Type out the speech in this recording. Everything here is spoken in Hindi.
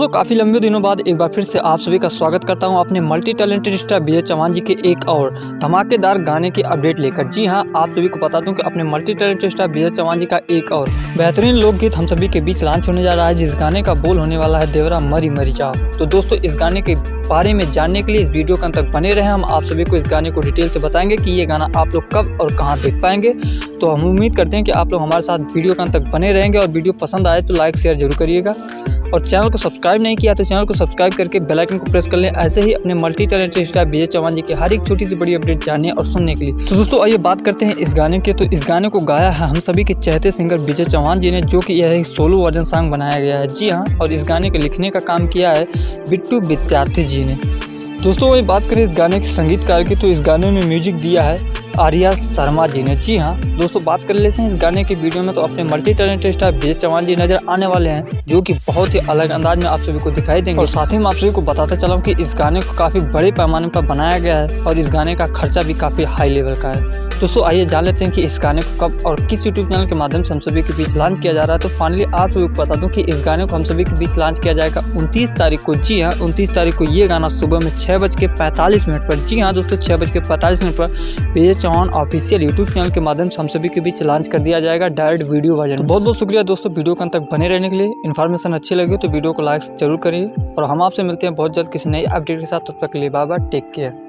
दोस्तों काफ़ी लंबे दिनों बाद एक बार फिर से आप सभी का स्वागत करता हूं अपने मल्टी टैलेंटेड स्टार विजय चौहान जी के एक और धमाकेदार गाने की अपडेट लेकर। जी हां, आप सभी को बता दूं कि अपने मल्टी टैलेंटेड स्टार विजय चौहान जी का एक और बेहतरीन लोकगीत हम सभी के बीच लॉन्च होने जा रहा है, जिस गाने का बोल होने वाला है देवरा मरी मरी जाओ। तो दोस्तों इस गाने के बारे में जानने के लिए इस वीडियो के अंत तक बने रहें। हम आप सभी को इस गाने को डिटेल से बताएंगे कि ये गाना आप लोग कब और कहाँ देख पाएंगे। तो हम उम्मीद करते हैं कि आप लोग हमारे साथ वीडियो के अंत तक बने रहेंगे और वीडियो पसंद आए तो लाइक शेयर जरूर करिएगा और चैनल को सब्सक्राइब नहीं किया तो चैनल को सब्सक्राइब करके बेल आइकन को प्रेस कर लें, ऐसे ही अपने मल्टी टैलेंटेड स्टार विजय चौहान जी की हर एक छोटी सी बड़ी अपडेट जानने और सुनने के लिए। तो दोस्तों आइए बात करते हैं इस गाने के। तो इस गाने को गाया है हम सभी के चहेते सिंगर विजय चौहान जी ने, जो कि यह एक सोलो वर्जन सॉन्ग बनाया गया है। जी हाँ, और इस गाने के लिखने का काम किया है बिट्टू विद्यार्थी जी ने। दोस्तों वही बात करें इस गाने के संगीतकार की, तो इस गाने में म्यूजिक दिया है आर्या शर्मा जी ने। जी हाँ दोस्तों, बात कर लेते हैं इस गाने की वीडियो में। तो अपने मल्टी टैलेंटेड स्टार विजय चौहान जी नजर आने वाले हैं, जो कि बहुत ही अलग अंदाज में आप सभी को दिखाई देंगे। और साथ ही मैं आप सभी को बताता चला कि इस गाने को काफ़ी बड़े पैमाने पर बनाया गया है और इस गाने का खर्चा भी काफ़ी हाई लेवल का है। दोस्तों आइए जान लेते हैं कि इस गाने को कब और किस यूट्यूब चैनल के माध्यम से हम सभी के बीच लॉन्च किया जा रहा है। तो फाइनली आप सभी को बता दूं कि इस गाने को हम सभी के बीच लॉन्च किया जाएगा 29 तारीख को। जी हाँ, 29 तारीख को ये गाना सुबह में 6:45 पर, जी हाँ दोस्तों 6:45 पर विजय चौहान ऑफिशियल यूट्यूब चैनल के माध्यम से हम सभी के बीच लॉन्च कर दिया जाएगा डायरेक्ट वीडियो वर्जन। बहुत बहुत शुक्रिया दोस्तों वीडियो के अंत तक बने रहने के लिए। इन्फॉर्मेशन अच्छी लगी तो वीडियो को लाइक जरूर करिए और हम आपसे मिलते हैं बहुत जल्द किसी नई अपडेट के साथ। तब तक के लिए बाय बाय, टेक केयर।